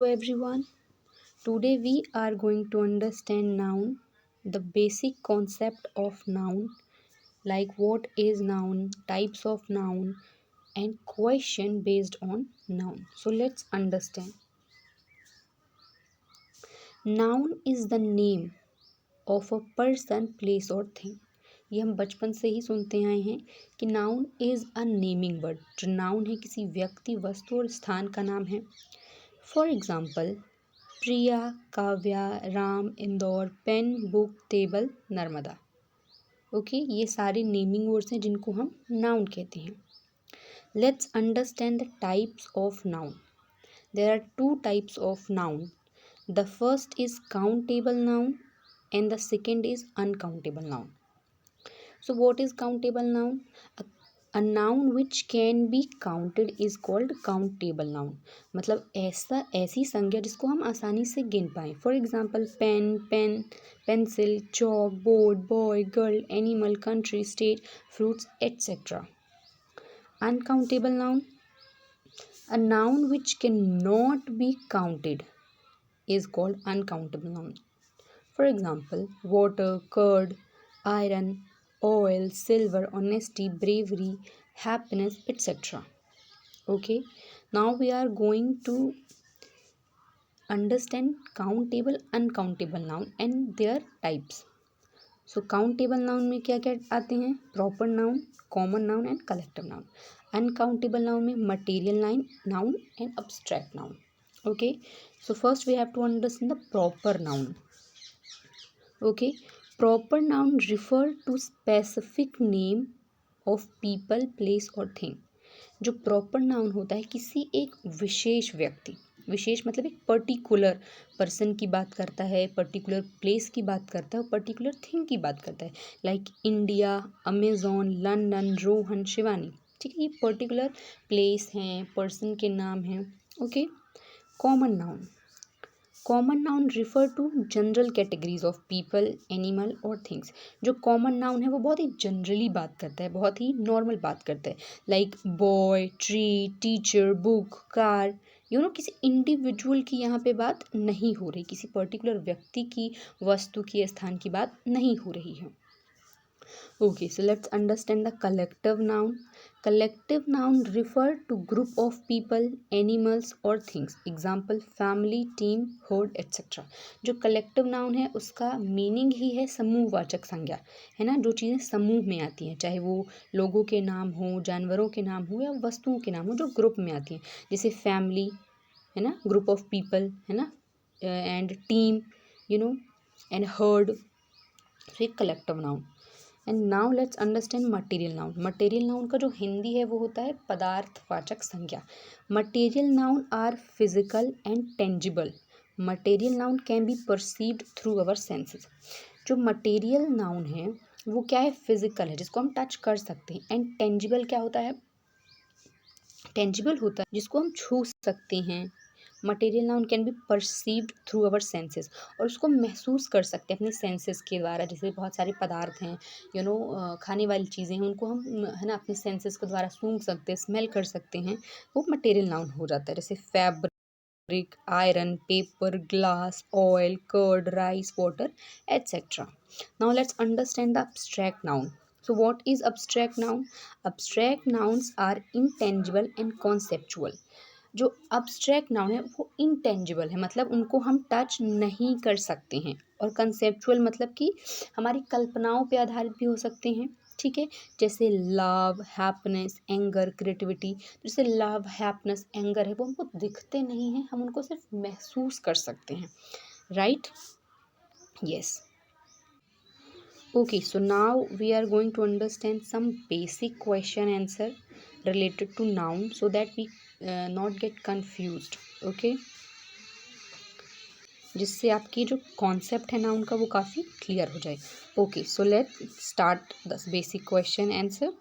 Hello everyone. Today we are going to understand noun, the basic concept of noun, like what is noun, types of noun, and question based on noun. So let's understand. Noun is the name of a person, place or thing. ये हम बचपन से ही सुनते आए हैं कि noun is a naming word. जो noun है किसी व्यक्ति, वस्तु और स्थान का नाम है। For example, Priya, Kavya, Ram, Indore, pen, book, table, Narmada. Okay, ये सारे नेमिंग वर्ड्स हैं जिनको हम नाउन कहते हैं। Let's understand the types of noun. There are two types of noun. The first is countable noun and the second is uncountable noun. So what is countable noun? A noun which can be counted is called countable noun. मतलब ऐसी संज्ञा जिसको हम आसानी से गिन पाएँ. For example, pen, pencil, chalk, board, boy, girl, animal, country, state, fruits, etc. Uncountable noun. A noun which cannot be counted is called uncountable noun. For example, water, curd, iron, oil, silver, honesty, bravery, happiness, etc. Okay, now we are going to understand countable, uncountable noun and their types. So countable noun में क्या क्या आते हैं? Proper noun, common noun and collective noun. Uncountable noun में material noun and abstract noun. Okay, so first we have to understand the proper noun. Okay, proper noun refer to specific name of people, place और thing. जो proper noun होता है किसी एक विशेष व्यक्ति, विशेष मतलब एक पर्टिकुलर पर्सन की बात करता है, पर्टिकुलर प्लेस की बात करता है और पर्टिकुलर थिंग की बात करता है। Like India, Amazon, London, Rohan, Shivani. ठीक है, ये पर्टिकुलर प्लेस हैं, पर्सन के नाम हैं। Okay, common noun. Common noun refer to general categories of people, animal और थिंग्स। जो कॉमन नाउन है वो बहुत ही जनरली बात करता है, बहुत ही नॉर्मल बात करता है। Like boy, tree, teacher, book, car. किसी इंडिविजुअल की यहाँ पे बात नहीं हो रही, किसी पर्टिकुलर व्यक्ति की, वस्तु की, स्थान की बात नहीं हो रही है। Okay, so let's understand the collective noun. Collective noun refer to group of people, animals or things. Example, family, team, herd, etc. जो collective noun है उसका मीनिंग ही है समूहवाचक संज्ञा, है ना। जो चीज़ें समूह में आती हैं, चाहे वो लोगों के नाम हो, जानवरों के नाम हो या वस्तुओं के नाम हो, जो ग्रुप में आती हैं। जैसे फैमिली, है ना, ग्रुप ऑफ पीपल, है ना, एंड टीम, एंड हर्ड। तो ये collective noun. And now let's understand material noun. Material noun का जो हिंदी है वो होता है पदार्थवाचक संज्ञा। Material noun are physical and tangible. Material noun can be perceived through our senses. जो मटेरियल नाउन है वो क्या है? फिजिकल है, जिसको हम टच कर सकते हैं। एंड टेंजिबल क्या होता है? टेंजिबल होता है जिसको हम छू सकते हैं। Material noun can be perceived through our senses, और उसको महसूस कर सकते हैं अपने सेंसेस के द्वारा। जैसे बहुत सारे पदार्थ हैं, खाने वाली चीज़ें हैं, उनको हम, है ना, अपने सेंसेस के द्वारा सूंघ सकते हैं, स्मेल कर सकते हैं। वो मटेरियल नाउन हो जाता है। जैसे fabric, iron, paper, glass, oil, curd, rice, water, etcetera. Now let's understand the abstract noun. So what is abstract noun? Abstract nouns are intangible and conceptual. जो abstract noun है वो intangible है, मतलब उनको हम टच नहीं कर सकते हैं। और conceptual मतलब कि हमारी कल्पनाओं पे आधारित भी हो सकते हैं। ठीक है, जैसे लव, हैप्पीनेस, एंगर, क्रिएटिविटी। जैसे लव, हैप्पीनेस, एंगर है वो हमको दिखते नहीं हैं, हम उनको सिर्फ महसूस कर सकते हैं। Right? Yes. Okay, so now we are going to understand some basic question answer related to noun so that we not get confused. Okay, जिससे आपकी जो कॉन्सेप्ट है नाउन का वो काफ़ी क्लियर हो जाए। Okay, so let start the basic question answer.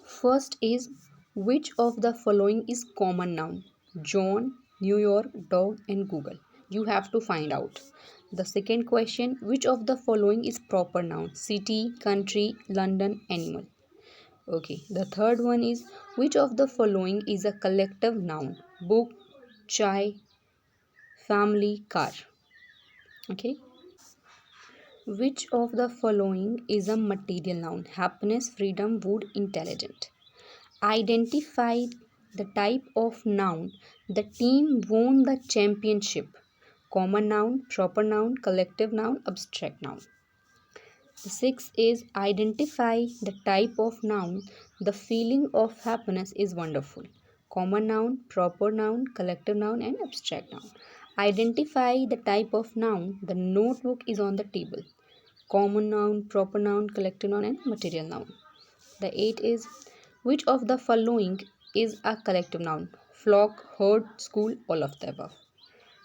First is which of the following is common noun? John, New York, dog and Google. You have to find out. The second question, which of the following is proper noun? City, country, London, animal. Okay. The third one is, which of the following is a collective noun? Book, chai, family, car. Okay. Which of the following is a material noun? Happiness, freedom, wood, intelligent. Identify the type of noun. The team won the championship. Common noun, proper noun, collective noun, abstract noun. The sixth is identify the type of noun. The feeling of happiness is wonderful. Common noun, proper noun, collective noun, and abstract noun. Identify the type of noun. The notebook is on the table. Common noun, proper noun, collective noun, and material noun. The eighth is which of the following is a collective noun? Flock, herd, school, all of the above.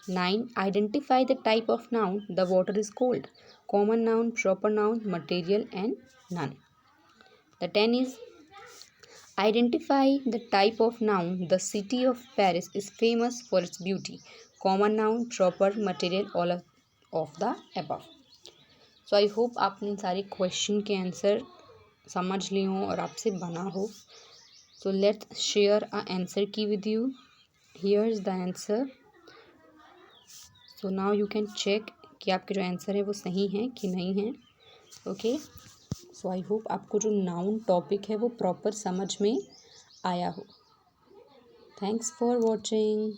9. Identify the type of noun. The water is cold. Common noun, proper noun, material, and none. The 10 is identify the type of noun. The city of Paris is famous for its beauty. Common noun, proper, material, all of the above. So I hope आपने इन सारे question के answer समझ लिए हों और आपसे बना हो. So let's share a answer key with you. Here is the answer. So now you can check कि आपके जो आंसर है वो सही हैं कि नहीं हैं. ओके. सो आई होप आपको जो नाउन टॉपिक है वो प्रॉपर समझ में आया हो. Thanks for watching.